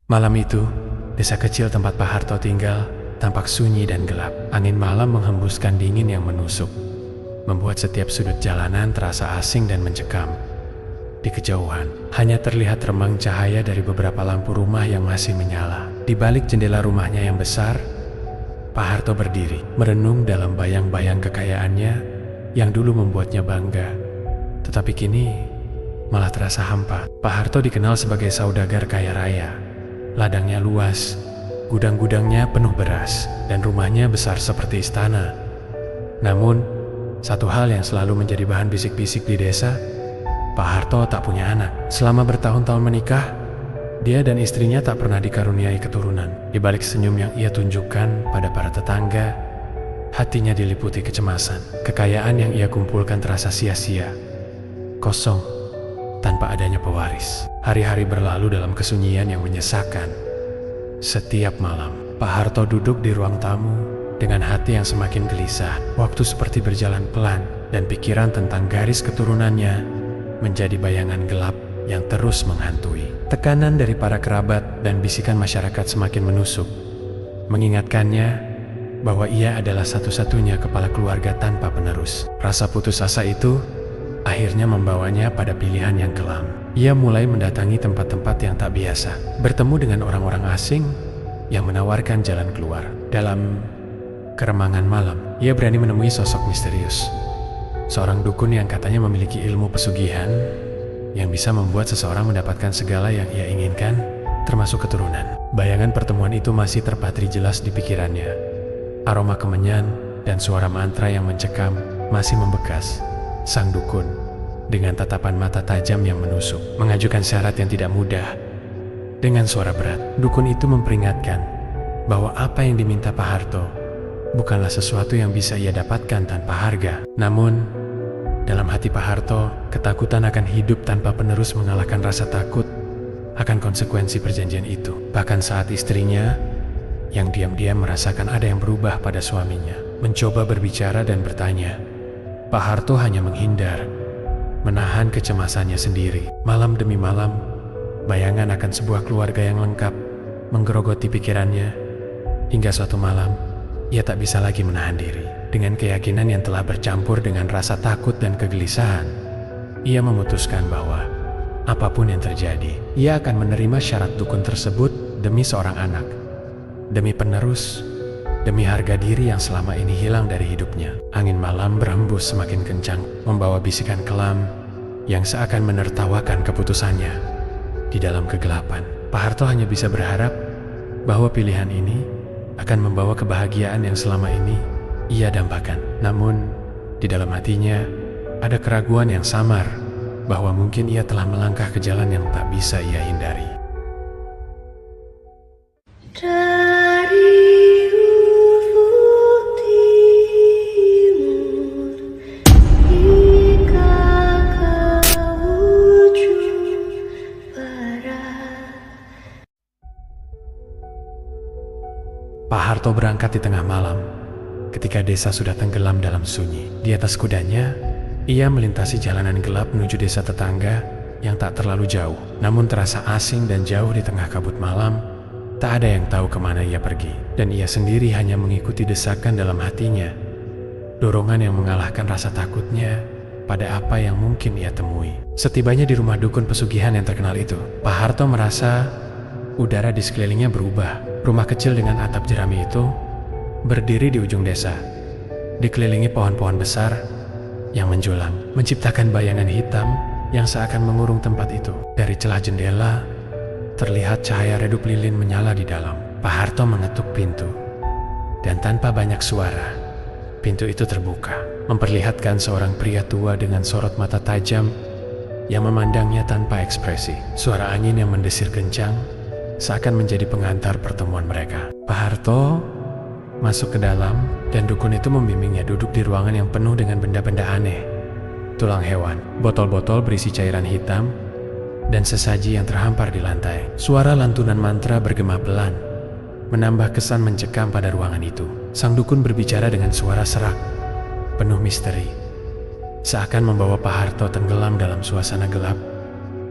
Malam itu, desa kecil tempat Pak Harto tinggal tampak sunyi dan gelap. Angin malam menghembuskan dingin yang menusuk, membuat setiap sudut jalanan terasa asing dan mencekam. Di kejauhan, hanya terlihat remang cahaya dari beberapa lampu rumah yang masih menyala. Di balik jendela rumahnya yang besar, Pak Harto berdiri, merenung dalam bayang-bayang kekayaannya yang dulu membuatnya bangga. Tetapi kini, malah terasa hampa. Pak Harto dikenal sebagai saudagar kaya raya. Ladangnya luas, gudang-gudangnya penuh beras, dan rumahnya besar seperti istana. Namun, satu hal yang selalu menjadi bahan bisik-bisik di desa, Pak Harto tak punya anak. Selama bertahun-tahun menikah, dia dan istrinya tak pernah dikaruniai keturunan. Di balik senyum yang ia tunjukkan pada para tetangga, hatinya diliputi kecemasan. Kekayaan yang ia kumpulkan terasa sia-sia, kosong, tanpa adanya pewaris. Hari-hari berlalu dalam kesunyian yang menyesakan. Setiap malam, Pak Harto duduk di ruang tamu dengan hati yang semakin gelisah. Waktu seperti berjalan pelan, dan pikiran tentang garis keturunannya menjadi bayangan gelap yang terus menghantui. Tekanan dari para kerabat dan bisikan masyarakat semakin menusuk, mengingatkannya bahwa ia adalah satu-satunya kepala keluarga tanpa penerus. Rasa putus asa itu akhirnya membawanya pada pilihan yang kelam. Ia mulai mendatangi tempat-tempat yang tak biasa, bertemu dengan orang-orang asing yang menawarkan jalan keluar. Dalam keremangan malam, ia berani menemui sosok misterius, seorang dukun yang katanya memiliki ilmu pesugihan yang bisa membuat seseorang mendapatkan segala yang ia inginkan, termasuk keturunan. Bayangan pertemuan itu masih terpatri jelas di pikirannya. Aroma kemenyan dan suara mantra yang mencekam masih membekas. Sang dukun, dengan tatapan mata tajam yang menusuk, mengajukan syarat yang tidak mudah. Dengan suara berat, dukun itu memperingatkan bahwa apa yang diminta Pak Harto bukanlah sesuatu yang bisa ia dapatkan tanpa harga. Namun, dalam hati Pak Harto, ketakutan akan hidup tanpa penerus mengalahkan rasa takut akan konsekuensi perjanjian itu. Bahkan saat istrinya, yang diam-diam merasakan ada yang berubah pada suaminya, mencoba berbicara dan bertanya, Pak Harto hanya menghindar, menahan kecemasannya sendiri. Malam demi malam, bayangan akan sebuah keluarga yang lengkap menggerogoti pikirannya, hingga suatu malam, ia tak bisa lagi menahan diri. Dengan keyakinan yang telah bercampur dengan rasa takut dan kegelisahan, ia memutuskan bahwa apapun yang terjadi, ia akan menerima syarat dukun tersebut demi seorang anak, demi penerus, demi harga diri yang selama ini hilang dari hidupnya. Angin malam berhembus semakin kencang, membawa bisikan kelam yang seakan menertawakan keputusannya. Di dalam kegelapan, Pak Harto hanya bisa berharap bahwa pilihan ini akan membawa kebahagiaan yang selama ini ia dambakan. Namun, di dalam hatinya ada keraguan yang samar bahwa mungkin ia telah melangkah ke jalan yang tak bisa ia hindari. Pak Harto berangkat di tengah malam, ketika desa sudah tenggelam dalam sunyi. Di atas kudanya, ia melintasi jalanan gelap menuju desa tetangga yang tak terlalu jauh. Namun terasa asing dan jauh di tengah kabut malam, tak ada yang tahu kemana ia pergi. Dan ia sendiri hanya mengikuti desakan dalam hatinya, dorongan yang mengalahkan rasa takutnya pada apa yang mungkin ia temui. Setibanya di rumah dukun pesugihan yang terkenal itu, Pak Harto merasa udara di sekelilingnya berubah. Rumah kecil dengan atap jerami itu berdiri di ujung desa, dikelilingi pohon-pohon besar yang menjulang, menciptakan bayangan hitam yang seakan mengurung tempat itu. Dari celah jendela, terlihat cahaya redup lilin menyala di dalam. Pak Harto mengetuk pintu, dan tanpa banyak suara, pintu itu terbuka, memperlihatkan seorang pria tua dengan sorot mata tajam yang memandangnya tanpa ekspresi. Suara angin yang mendesir kencang seakan menjadi pengantar pertemuan mereka. Pak Harto masuk ke dalam, dan dukun itu membimbingnya duduk di ruangan yang penuh dengan benda-benda aneh. Tulang hewan, botol-botol berisi cairan hitam, dan sesaji yang terhampar di lantai. Suara lantunan mantra bergema pelan, menambah kesan mencekam pada ruangan itu. Sang dukun berbicara dengan suara serak, penuh misteri, seakan membawa Pak Harto tenggelam dalam suasana gelap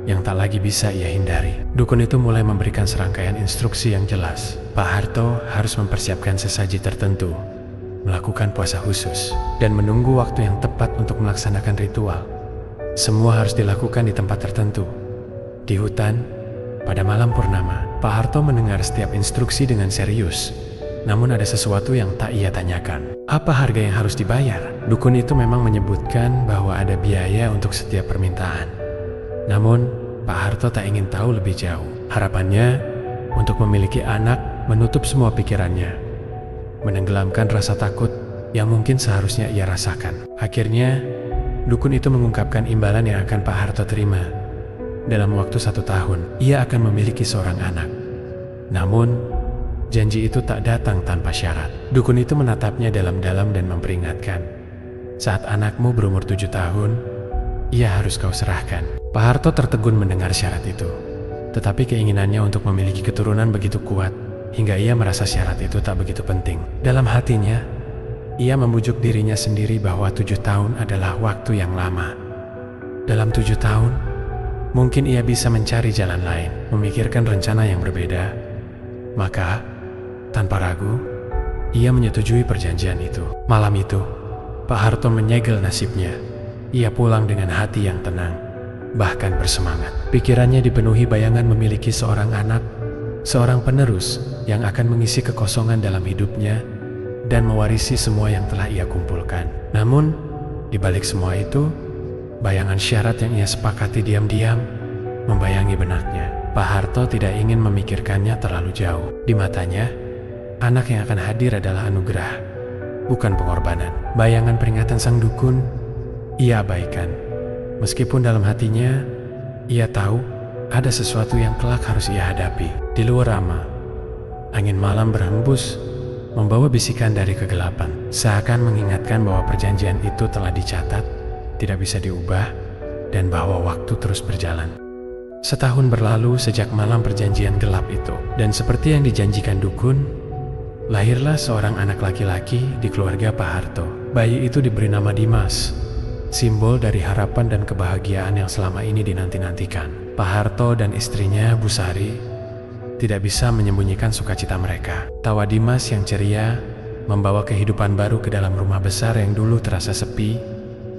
yang tak lagi bisa ia hindari. Dukun itu mulai memberikan serangkaian instruksi yang jelas. Pak Harto harus mempersiapkan sesaji tertentu, melakukan puasa khusus, dan menunggu waktu yang tepat untuk melaksanakan ritual. Semua harus dilakukan di tempat tertentu. Di hutan, pada malam purnama, Pak Harto mendengar setiap instruksi dengan serius. Namun ada sesuatu yang tak ia tanyakan. Apa harga yang harus dibayar? Dukun itu memang menyebutkan bahwa ada biaya untuk setiap permintaan. Namun, Pak Harto tak ingin tahu lebih jauh. Harapannya untuk memiliki anak menutup semua pikirannya, menenggelamkan rasa takut yang mungkin seharusnya ia rasakan. Akhirnya, dukun itu mengungkapkan imbalan yang akan Pak Harto terima. Dalam waktu 1 tahun, ia akan memiliki seorang anak. Namun, janji itu tak datang tanpa syarat. Dukun itu menatapnya dalam-dalam dan memperingatkan, saat anakmu berumur 7 tahun, ia harus kau serahkan. Pak Harto tertegun mendengar syarat itu. Tetapi keinginannya untuk memiliki keturunan begitu kuat, hingga ia merasa syarat itu tak begitu penting. Dalam hatinya, ia membujuk dirinya sendiri bahwa 7 tahun adalah waktu yang lama. Dalam 7 tahun, mungkin ia bisa mencari jalan lain, memikirkan rencana yang berbeda. Maka, tanpa ragu, ia menyetujui perjanjian itu. Malam itu, Pak Harto menyegel nasibnya. Ia pulang dengan hati yang tenang, bahkan bersemangat. Pikirannya dipenuhi bayangan memiliki seorang anak, seorang penerus yang akan mengisi kekosongan dalam hidupnya dan mewarisi semua yang telah ia kumpulkan. Namun, di balik semua itu, bayangan syarat yang ia sepakati diam-diam membayangi benaknya. Pak Harto tidak ingin memikirkannya terlalu jauh. Di matanya, anak yang akan hadir adalah anugerah, bukan pengorbanan. Bayangan peringatan sang dukun, ia abaikan. Meskipun dalam hatinya, ia tahu ada sesuatu yang kelak harus ia hadapi. Di luar Rama, angin malam berhembus, membawa bisikan dari kegelapan, seakan mengingatkan bahwa perjanjian itu telah dicatat, tidak bisa diubah, dan bahwa waktu terus berjalan. Setahun berlalu sejak malam perjanjian gelap itu, dan seperti yang dijanjikan dukun, lahirlah seorang anak laki-laki di keluarga Pak Harto. Bayi itu diberi nama Dimas, simbol dari harapan dan kebahagiaan yang selama ini dinanti-nantikan. Pak Harto dan istrinya, Bu Sari, tidak bisa menyembunyikan sukacita mereka. Tawa Dimas yang ceria membawa kehidupan baru ke dalam rumah besar yang dulu terasa sepi.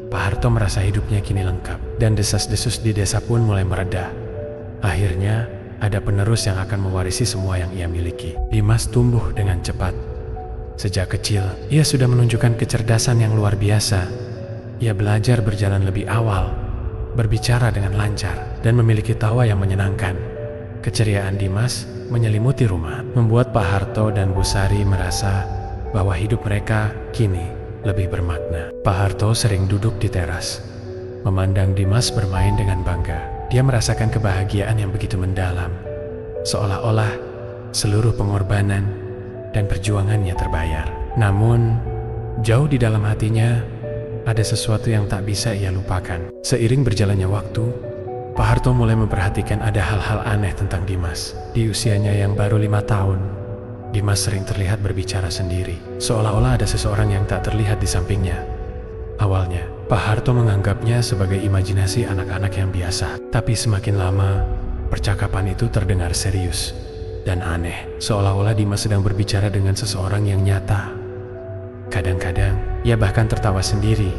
Pak Harto merasa hidupnya kini lengkap, dan desas-desus di desa pun mulai mereda. Akhirnya, ada penerus yang akan mewarisi semua yang ia miliki. Dimas tumbuh dengan cepat. Sejak kecil, ia sudah menunjukkan kecerdasan yang luar biasa. Ia belajar berjalan lebih awal, berbicara dengan lancar, dan memiliki tawa yang menyenangkan. Keceriaan Dimas menyelimuti rumah, membuat Pak Harto dan Bu Sari merasa bahwa hidup mereka kini lebih bermakna. Pak Harto sering duduk di teras, memandang Dimas bermain dengan bangga. Dia merasakan kebahagiaan yang begitu mendalam, seolah-olah seluruh pengorbanan dan perjuangannya terbayar. Namun, jauh di dalam hatinya, ada sesuatu yang tak bisa ia lupakan. Seiring berjalannya waktu, Pak Harto mulai memperhatikan ada hal-hal aneh tentang Dimas. Di usianya yang baru 5 tahun, Dimas sering terlihat berbicara sendiri, seolah-olah ada seseorang yang tak terlihat di sampingnya. Awalnya, Pak Harto menganggapnya sebagai imajinasi anak-anak yang biasa. Tapi semakin lama, percakapan itu terdengar serius dan aneh, seolah-olah Dimas sedang berbicara dengan seseorang yang nyata. Kadang-kadang, ia bahkan tertawa sendiri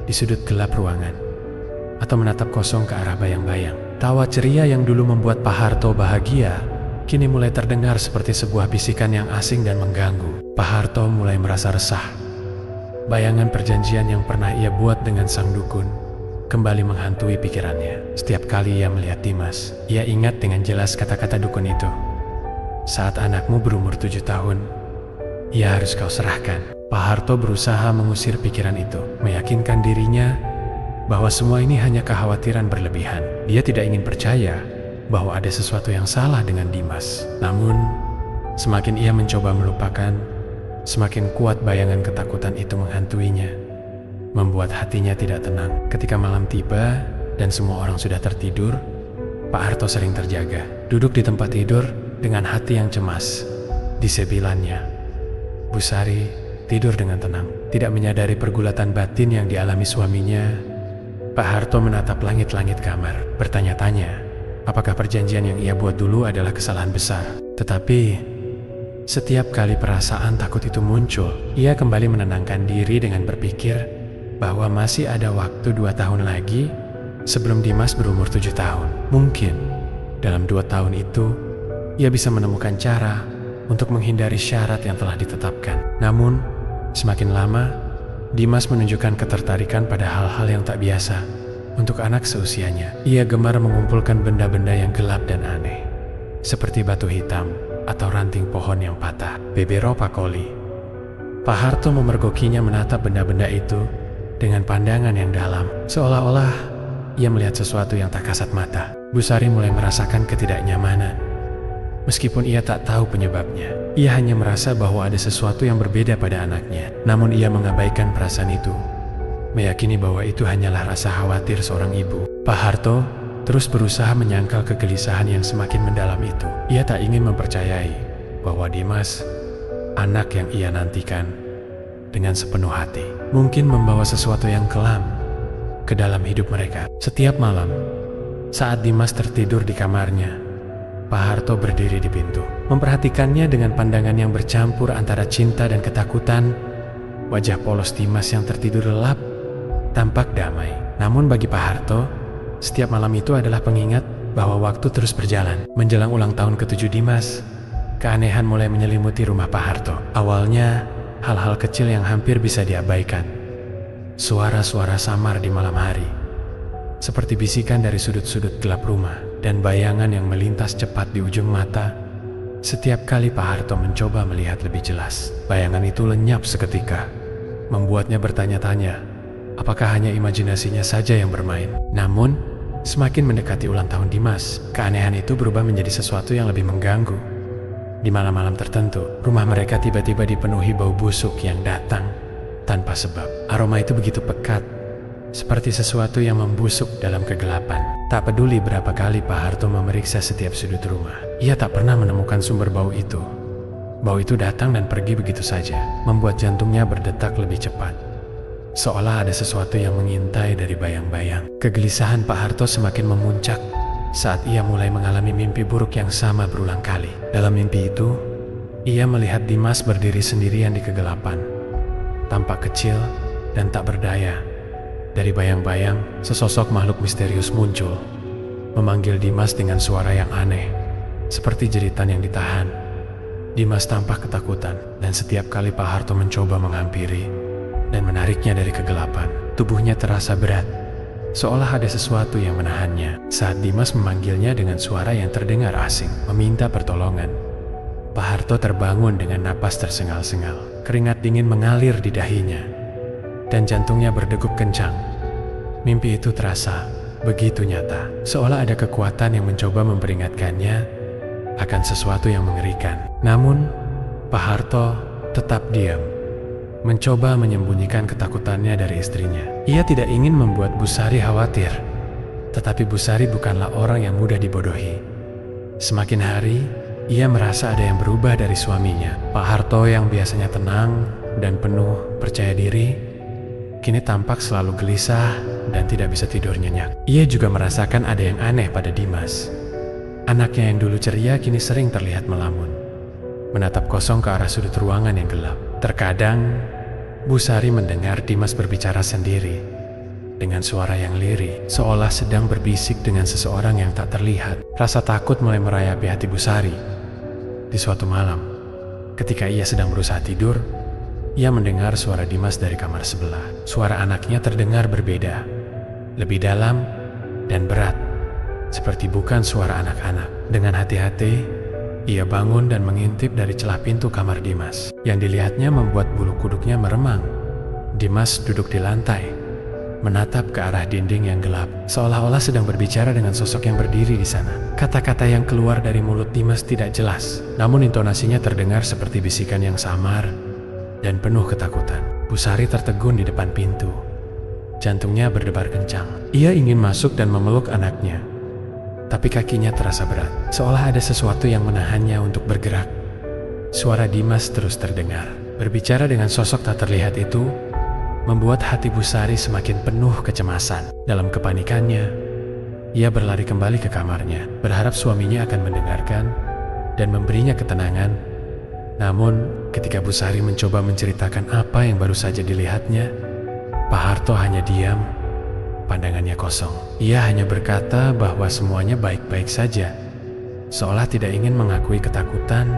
di sudut gelap ruangan, atau menatap kosong ke arah bayang-bayang. Tawa ceria yang dulu membuat Pak Harto bahagia, kini mulai terdengar seperti sebuah bisikan yang asing dan mengganggu. Pak Harto mulai merasa resah. Bayangan perjanjian yang pernah ia buat dengan sang dukun kembali menghantui pikirannya. Setiap kali ia melihat Dimas, ia ingat dengan jelas kata-kata dukun itu. Saat anakmu berumur 7 tahun, ia harus kau serahkan. Pak Harto berusaha mengusir pikiran itu, meyakinkan dirinya bahwa semua ini hanya kekhawatiran berlebihan. Dia tidak ingin percaya bahwa ada sesuatu yang salah dengan Dimas. Namun, semakin ia mencoba melupakan, semakin kuat bayangan ketakutan itu menghantuinya, membuat hatinya tidak tenang. Ketika malam tiba dan semua orang sudah tertidur, Pak Harto sering terjaga, duduk di tempat tidur dengan hati yang cemas. Di sebilannya, Bu Sari tidur dengan tenang, tidak menyadari pergulatan batin yang dialami suaminya. Pak Harto menatap langit-langit kamar, bertanya-tanya apakah perjanjian yang ia buat dulu adalah kesalahan besar. Tetapi setiap kali perasaan takut itu muncul, ia kembali menenangkan diri dengan berpikir bahwa masih ada waktu 2 tahun lagi sebelum Dimas berumur 7 tahun. Mungkin dalam 2 tahun itu, ia bisa menemukan cara untuk menghindari syarat yang telah ditetapkan. Namun, semakin lama, Dimas menunjukkan ketertarikan pada hal-hal yang tak biasa. Untuk anak seusianya, ia gemar mengumpulkan benda-benda yang gelap dan aneh, seperti batu hitam atau ranting pohon yang patah. Bebero Pakoli. Pak Harto memergokinya menatap benda-benda itu dengan pandangan yang dalam, seolah-olah ia melihat sesuatu yang tak kasat mata. Bu Sari mulai merasakan ketidaknyamanan. Meskipun ia tak tahu penyebabnya, ia hanya merasa bahwa ada sesuatu yang berbeda pada anaknya. Namun ia mengabaikan perasaan itu, meyakini bahwa itu hanyalah rasa khawatir seorang ibu. Pak Harto terus berusaha menyangkal kegelisahan yang semakin mendalam itu. Ia tak ingin mempercayai bahwa Dimas, anak yang ia nantikan dengan sepenuh hati, mungkin membawa sesuatu yang kelam ke dalam hidup mereka. Setiap malam, saat Dimas tertidur di kamarnya, Pak Harto berdiri di pintu, memperhatikannya dengan pandangan yang bercampur antara cinta dan ketakutan. Wajah polos Dimas yang tertidur lelap tampak damai. Namun bagi Pak Harto, setiap malam itu adalah pengingat bahwa waktu terus berjalan. Menjelang ulang tahun ke-7 Dimas, keanehan mulai menyelimuti rumah Pak Harto. Awalnya, hal-hal kecil yang hampir bisa diabaikan. Suara-suara samar di malam hari, seperti bisikan dari sudut-sudut gelap rumah, dan bayangan yang melintas cepat di ujung mata. Setiap kali Pak Harto mencoba melihat lebih jelas, bayangan itu lenyap seketika, membuatnya bertanya-tanya, apakah hanya imajinasinya saja yang bermain? Namun, semakin mendekati ulang tahun Dimas, keanehan itu berubah menjadi sesuatu yang lebih mengganggu. Di malam-malam tertentu, rumah mereka tiba-tiba dipenuhi bau busuk yang datang tanpa sebab. Aroma itu begitu pekat, seperti sesuatu yang membusuk dalam kegelapan. Tak peduli berapa kali Pak Harto memeriksa setiap sudut rumah, ia tak pernah menemukan sumber bau itu. Bau itu datang dan pergi begitu saja, membuat jantungnya berdetak lebih cepat, seolah ada sesuatu yang mengintai dari bayang-bayang. Kegelisahan Pak Harto semakin memuncak saat ia mulai mengalami mimpi buruk yang sama berulang kali. Dalam mimpi itu, ia melihat Dimas berdiri sendirian di kegelapan, tampak kecil dan tak berdaya. Dari bayang-bayang, sesosok makhluk misterius muncul, memanggil Dimas dengan suara yang aneh, seperti jeritan yang ditahan. Dimas tampak ketakutan, dan setiap kali Pak Harto mencoba menghampiri dan menariknya dari kegelapan, tubuhnya terasa berat, seolah ada sesuatu yang menahannya. Saat Dimas memanggilnya dengan suara yang terdengar asing, meminta pertolongan, Pak Harto terbangun dengan napas tersengal-sengal. Keringat dingin mengalir di dahinya, dan jantungnya berdegup kencang. Mimpi itu terasa begitu nyata, seolah ada kekuatan yang mencoba memperingatkannya akan sesuatu yang mengerikan. Namun, Pak Harto tetap diam, mencoba menyembunyikan ketakutannya dari istrinya. Ia tidak ingin membuat Bu Sari khawatir, tetapi Bu Sari bukanlah orang yang mudah dibodohi. Semakin hari, ia merasa ada yang berubah dari suaminya. Pak Harto yang biasanya tenang dan penuh percaya diri, kini tampak selalu gelisah dan tidak bisa tidur nyenyak. Ia juga merasakan ada yang aneh pada Dimas. Anaknya yang dulu ceria kini sering terlihat melamun, menatap kosong ke arah sudut ruangan yang gelap. Terkadang, Bu Sari mendengar Dimas berbicara sendiri, dengan suara yang lirih, seolah sedang berbisik dengan seseorang yang tak terlihat. Rasa takut mulai merayapi hati Bu Sari. Di suatu malam, ketika ia sedang berusaha tidur, ia mendengar suara Dimas dari kamar sebelah. Suara anaknya terdengar berbeda, lebih dalam dan berat, seperti bukan suara anak-anak. Dengan hati-hati, ia bangun dan mengintip dari celah pintu kamar Dimas. Yang dilihatnya membuat bulu kuduknya meremang. Dimas duduk di lantai, menatap ke arah dinding yang gelap, seolah-olah sedang berbicara dengan sosok yang berdiri di sana. Kata-kata yang keluar dari mulut Dimas tidak jelas, namun intonasinya terdengar seperti bisikan yang samar dan penuh ketakutan. Bu Sari tertegun di depan pintu. Jantungnya berdebar kencang. Ia ingin masuk dan memeluk anaknya, tapi kakinya terasa berat, seolah ada sesuatu yang menahannya untuk bergerak. Suara Dimas terus terdengar, berbicara dengan sosok tak terlihat itu, membuat hati Bu Sari semakin penuh kecemasan. Dalam kepanikannya, Ia berlari kembali ke kamarnya, berharap suaminya akan mendengarkan dan memberinya ketenangan. Namun, ketika Bu Sari mencoba menceritakan apa yang baru saja dilihatnya, Pak Harto hanya diam, pandangannya kosong. Ia hanya berkata bahwa semuanya baik-baik saja, seolah tidak ingin mengakui ketakutan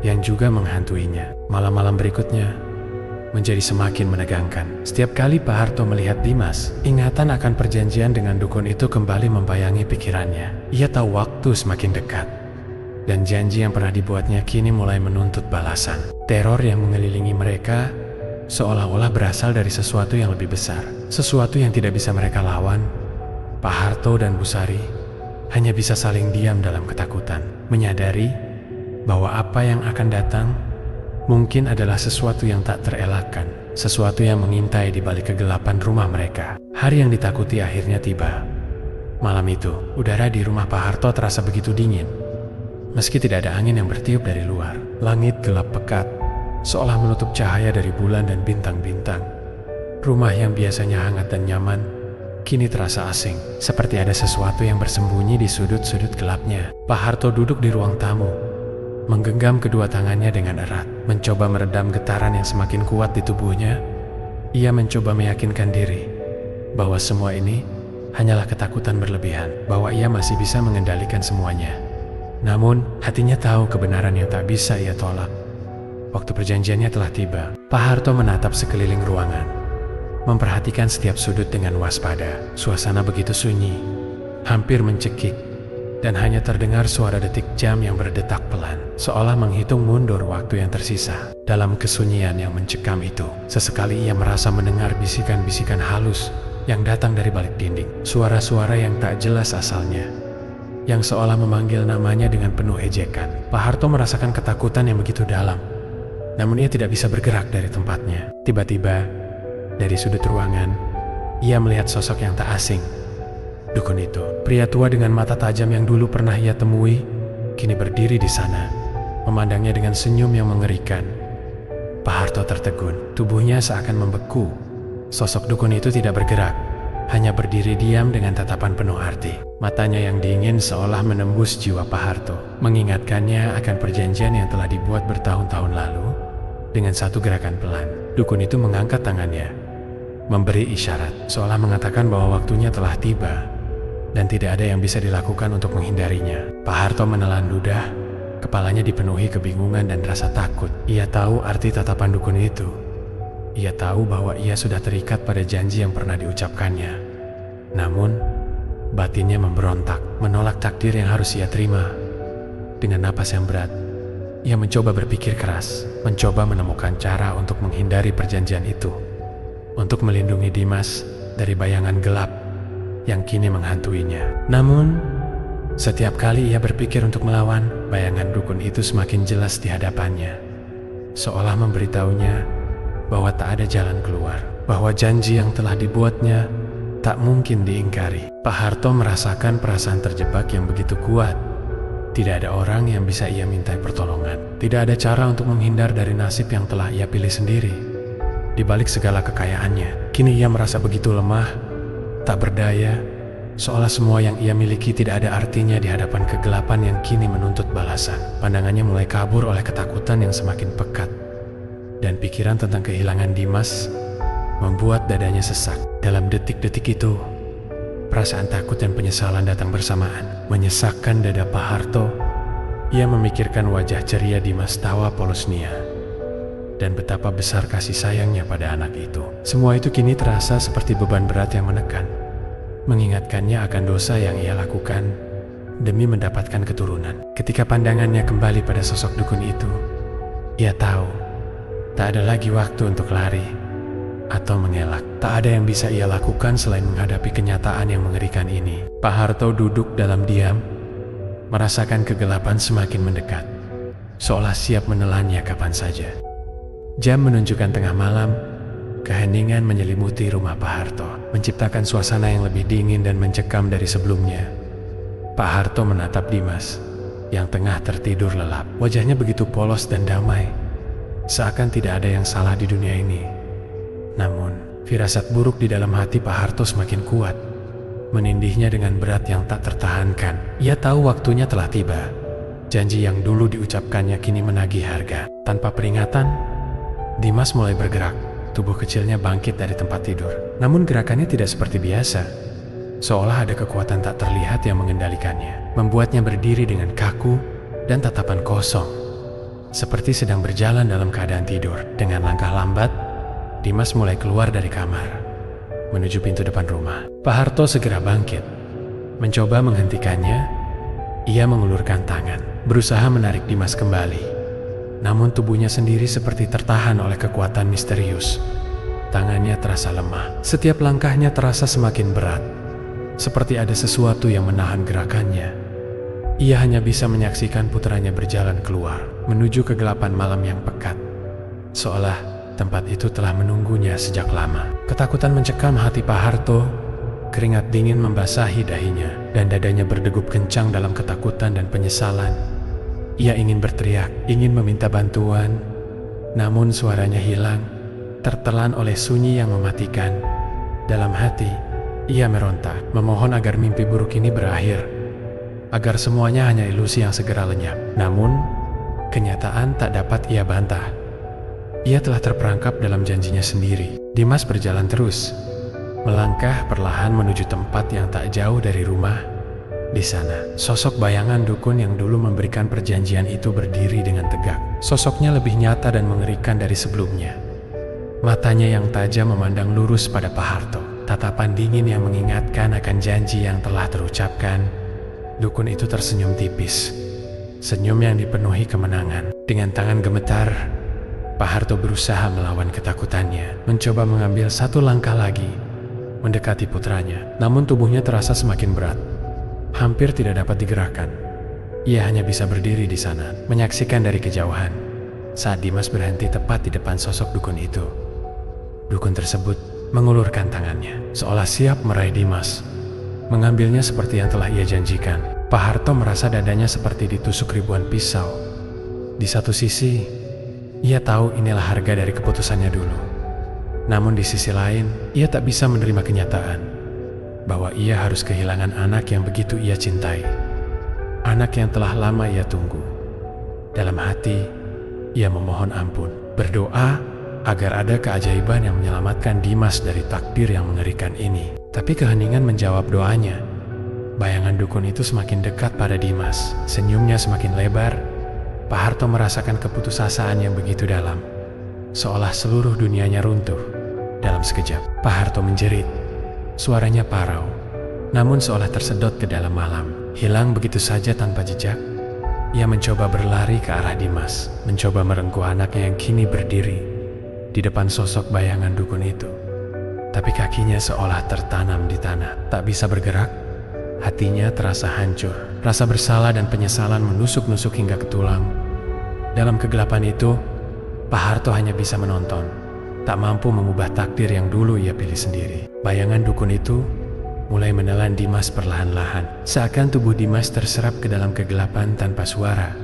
yang juga menghantuinya. Malam-malam berikutnya menjadi semakin menegangkan. Setiap kali Pak Harto melihat Dimas, ingatan akan perjanjian dengan dukun itu kembali membayangi pikirannya. Ia tahu waktu semakin dekat, dan janji yang pernah dibuatnya kini mulai menuntut balasan. Teror yang mengelilingi mereka seolah-olah berasal dari sesuatu yang lebih besar, sesuatu yang tidak bisa mereka lawan. Pak Harto dan Bu Sari hanya bisa saling diam dalam ketakutan, menyadari bahwa apa yang akan datang mungkin adalah sesuatu yang tak terelakkan, sesuatu yang mengintai di balik kegelapan rumah mereka. Hari yang ditakuti akhirnya tiba. Malam itu, udara di rumah Pak Harto terasa begitu dingin. Meski tidak ada angin yang bertiup dari luar, langit gelap pekat, seolah menutup cahaya dari bulan dan bintang-bintang. Rumah yang biasanya hangat dan nyaman, kini terasa asing, seperti ada sesuatu yang bersembunyi di sudut-sudut gelapnya. Pak Harto duduk di ruang tamu, menggenggam kedua tangannya dengan erat, mencoba meredam getaran yang semakin kuat di tubuhnya. Ia mencoba meyakinkan diri bahwa semua ini hanyalah ketakutan berlebihan, bahwa ia masih bisa mengendalikan semuanya. Namun, hatinya tahu kebenaran yang tak bisa ia tolak. Waktu perjanjiannya telah tiba. Pak Harto menatap sekeliling ruangan, memperhatikan setiap sudut dengan waspada. Suasana begitu sunyi, hampir mencekik, dan hanya terdengar suara detik jam yang berdetak pelan, seolah menghitung mundur waktu yang tersisa. Dalam kesunyian yang mencekam itu, sesekali ia merasa mendengar bisikan-bisikan halus yang datang dari balik dinding. Suara-suara yang tak jelas asalnya, yang seolah memanggil namanya dengan penuh ejekan. Pak Harto merasakan ketakutan yang begitu dalam, namun ia tidak bisa bergerak dari tempatnya. Tiba-tiba, dari sudut ruangan, ia melihat sosok yang tak asing. Dukun itu, pria tua dengan mata tajam yang dulu pernah ia temui, kini berdiri di sana, memandangnya dengan senyum yang mengerikan. Pak Harto tertegun, tubuhnya seakan membeku. Sosok dukun itu tidak bergerak, hanya berdiri diam dengan tatapan penuh arti. Matanya yang dingin seolah menembus jiwa Pak Harto, mengingatkannya akan perjanjian yang telah dibuat bertahun-tahun lalu. Dengan satu gerakan pelan, dukun itu mengangkat tangannya, memberi isyarat, seolah mengatakan bahwa waktunya telah tiba dan tidak ada yang bisa dilakukan untuk menghindarinya. Pak Harto menelan ludah, kepalanya dipenuhi kebingungan dan rasa takut. Ia tahu arti tatapan dukun itu. Ia tahu bahwa ia sudah terikat pada janji yang pernah diucapkannya. Namun, batinnya memberontak, menolak takdir yang harus ia terima. Dengan napas yang berat, ia mencoba berpikir keras, mencoba menemukan cara untuk menghindari perjanjian itu, untuk melindungi Dimas dari bayangan gelap yang kini menghantuinya. Namun, setiap kali ia berpikir untuk melawan, bayangan dukun itu semakin jelas di hadapannya, seolah memberitahunya bahwa tak ada jalan keluar, bahwa janji yang telah dibuatnya tak mungkin diingkari. Pak Harto merasakan perasaan terjebak yang begitu kuat. Tidak ada orang yang bisa ia mintai pertolongan. Tidak ada cara untuk menghindar dari nasib yang telah ia pilih sendiri. Di balik segala kekayaannya, kini ia merasa begitu lemah, tak berdaya, seolah semua yang ia miliki tidak ada artinya di hadapan kegelapan yang kini menuntut balasan. Pandangannya mulai kabur oleh ketakutan yang semakin pekat, dan pikiran tentang kehilangan Dimas membuat dadanya sesak. Dalam detik-detik itu, perasaan takut dan penyesalan datang bersamaan, menyesakkan dada Pak Harto. Ia memikirkan wajah ceria Dimas Tawa Polosnia dan betapa besar kasih sayangnya pada anak itu. Semua itu kini terasa seperti beban berat yang menekan, mengingatkannya akan dosa yang ia lakukan demi mendapatkan keturunan. Ketika pandangannya kembali pada sosok dukun itu, ia tahu tak ada lagi waktu untuk lari atau mengelak. Tak ada yang bisa ia lakukan selain menghadapi kenyataan yang mengerikan ini. Pak Harto duduk dalam diam, merasakan kegelapan semakin mendekat, seolah siap menelannya kapan saja. Jam menunjukkan tengah malam. Keheningan menyelimuti rumah Pak Harto, menciptakan suasana yang lebih dingin dan mencekam dari sebelumnya. Pak Harto menatap Dimas yang tengah tertidur lelap. Wajahnya begitu polos dan damai, seakan tidak ada yang salah di dunia ini. Namun, firasat buruk di dalam hati Pak Harto semakin kuat. menindihnya dengan berat yang tak tertahankan. Ia tahu waktunya telah tiba. Janji yang dulu diucapkannya kini menagih harga. Tanpa peringatan, Dimas mulai bergerak. Tubuh kecilnya bangkit dari tempat tidur. Namun gerakannya tidak seperti biasa. Seolah ada kekuatan tak terlihat yang mengendalikannya, membuatnya berdiri dengan kaku dan tatapan kosong, seperti sedang berjalan dalam keadaan tidur. Dengan langkah lambat, Dimas mulai keluar dari kamar, menuju pintu depan rumah. Pak Harto segera bangkit. Mencoba menghentikannya, ia mengulurkan tangan, berusaha menarik Dimas kembali. Namun tubuhnya sendiri seperti tertahan oleh kekuatan misterius. Tangannya terasa lemah. Setiap langkahnya terasa semakin berat, seperti ada sesuatu yang menahan gerakannya. Ia hanya bisa menyaksikan putranya berjalan keluar, menuju kegelapan malam yang pekat. Seolah tempat itu telah menunggunya sejak lama. Ketakutan mencekam hati Pak Harto. Keringat dingin membasahi dahinya, dan dadanya berdegup kencang dalam ketakutan dan penyesalan. Ia ingin berteriak, ingin meminta bantuan, namun suaranya hilang, tertelan oleh sunyi yang mematikan. Dalam hati, ia meronta, memohon agar mimpi buruk ini berakhir, agar semuanya hanya ilusi yang segera lenyap. Namun, kenyataan tak dapat ia bantah. Ia telah terperangkap dalam janjinya sendiri. Dimas berjalan terus, melangkah perlahan menuju tempat yang tak jauh dari rumah. Di sana, sosok bayangan dukun yang dulu memberikan perjanjian itu berdiri dengan tegak. Sosoknya lebih nyata dan mengerikan dari sebelumnya. Matanya yang tajam memandang lurus pada Pak Harto. Tatapan dingin yang mengingatkan akan janji yang telah terucapkan. Dukun itu tersenyum tipis. Senyum yang dipenuhi kemenangan. Dengan tangan gemetar, Pak Harto berusaha melawan ketakutannya. Mencoba mengambil satu langkah lagi, mendekati putranya. Namun tubuhnya terasa semakin berat. Hampir tidak dapat digerakkan. Ia hanya bisa berdiri di sana, menyaksikan dari kejauhan, saat Dimas berhenti tepat di depan sosok dukun itu. Dukun tersebut mengulurkan tangannya, seolah siap meraih Dimas, mengambilnya seperti yang telah ia janjikan. Pak Harto merasa dadanya seperti ditusuk ribuan pisau. Di satu sisi, ia tahu inilah harga dari keputusannya dulu. Namun di sisi lain, ia tak bisa menerima kenyataan bahwa ia harus kehilangan anak yang begitu ia cintai. Anak yang telah lama ia tunggu. Dalam hati, ia memohon ampun, berdoa agar ada keajaiban yang menyelamatkan Dimas dari takdir yang mengerikan ini. Tapi keheningan menjawab doanya. Bayangan dukun itu semakin dekat pada Dimas. Senyumnya semakin lebar. Pak Harto merasakan keputusasaan yang begitu dalam, seolah seluruh dunianya runtuh dalam sekejap. Pak Harto menjerit. Suaranya parau, namun seolah tersedot ke dalam malam. Hilang begitu saja tanpa jejak. Ia mencoba berlari ke arah Dimas, mencoba merengkuh anaknya yang kini berdiri di depan sosok bayangan dukun itu. Tapi kakinya seolah tertanam di tanah, tak bisa bergerak. Hatinya terasa hancur. Rasa bersalah dan penyesalan menusuk-nusuk hingga ke tulang. Dalam kegelapan itu, Pak Harto hanya bisa menonton, tak mampu mengubah takdir yang dulu ia pilih sendiri. Bayangan dukun itu mulai menelan Dimas perlahan-lahan. Seakan tubuh Dimas terserap ke dalam kegelapan tanpa suara,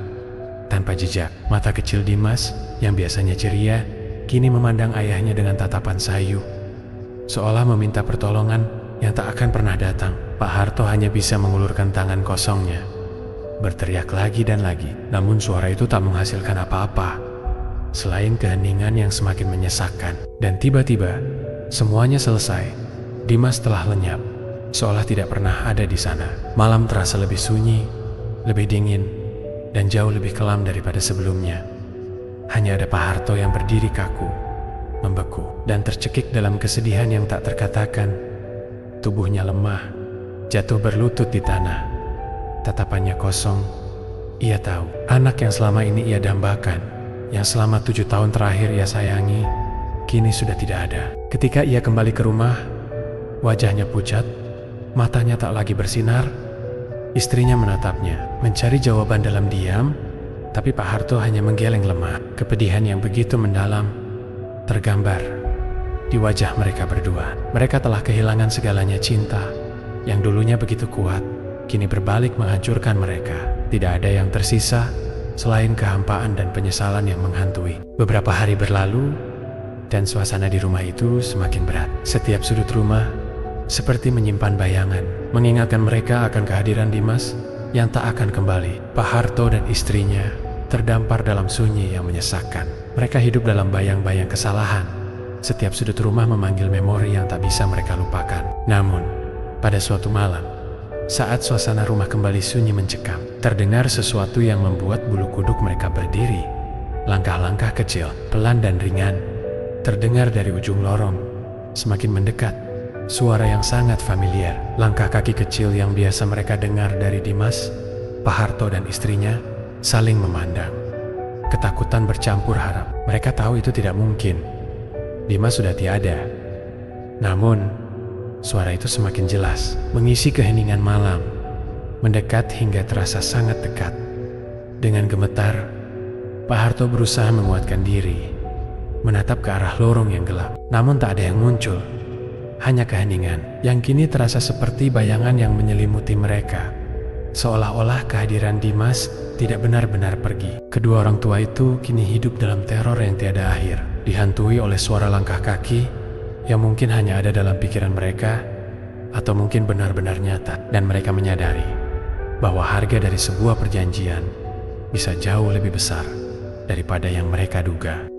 tanpa jejak. Mata kecil Dimas yang biasanya ceria, kini memandang ayahnya dengan tatapan sayu, seolah meminta pertolongan yang tak akan pernah datang. Pak Harto hanya bisa mengulurkan tangan kosongnya, berteriak lagi dan lagi. Namun suara itu tak menghasilkan apa-apa, selain keheningan yang semakin menyesakkan. Dan tiba-tiba, semuanya selesai. Dimas telah lenyap, seolah tidak pernah ada di sana. Malam terasa lebih sunyi, lebih dingin, dan jauh lebih kelam daripada sebelumnya. Hanya ada Pak Harto yang berdiri kaku, membeku, dan tercekik dalam kesedihan yang tak terkatakan. Tubuhnya lemah, jatuh berlutut di tanah. Tatapannya kosong. Ia tahu, anak yang selama ini ia dambakan, yang selama 7 tahun terakhir ia sayangi, kini sudah tidak ada. Ketika ia kembali ke rumah, wajahnya pucat, matanya tak lagi bersinar. Istrinya menatapnya, mencari jawaban dalam diam, tapi Pak Harto hanya menggeleng lemah. Kepedihan yang begitu mendalam tergambar di wajah mereka berdua. Mereka telah kehilangan segalanya. Cinta yang dulunya begitu kuat, kini berbalik menghancurkan mereka. Tidak ada yang tersisa selain kehampaan dan penyesalan yang menghantui. Beberapa hari berlalu, dan suasana di rumah itu semakin berat. Setiap sudut rumah seperti menyimpan bayangan, mengingatkan mereka akan kehadiran Dimas yang tak akan kembali. Pak Harto dan istrinya terdampar dalam sunyi yang menyesakkan. Mereka hidup dalam bayang-bayang kesalahan. Setiap sudut rumah memanggil memori yang tak bisa mereka lupakan. Namun, pada suatu malam, saat suasana rumah kembali sunyi mencekam, terdengar sesuatu yang membuat bulu kuduk mereka berdiri. Langkah-langkah kecil, pelan dan ringan, terdengar dari ujung lorong. Semakin mendekat, suara yang sangat familiar. Langkah kaki kecil yang biasa mereka dengar dari Dimas, Pak Harto dan istrinya saling memandang. Ketakutan bercampur harap. Mereka tahu itu tidak mungkin. Dimas sudah tiada. Namun, suara itu semakin jelas, mengisi keheningan malam, mendekat hingga terasa sangat dekat. Dengan gemetar, Pak Harto berusaha menguatkan diri, menatap ke arah lorong yang gelap. Namun tak ada yang muncul, hanya keheningan yang kini terasa seperti bayangan yang menyelimuti mereka. Seolah-olah kehadiran Dimas tidak benar-benar pergi. Kedua orang tua itu kini hidup dalam teror yang tiada akhir, dihantui oleh suara langkah kaki yang mungkin hanya ada dalam pikiran mereka, atau mungkin benar-benar nyata. Dan mereka menyadari bahwa harga dari sebuah perjanjian bisa jauh lebih besar daripada yang mereka duga.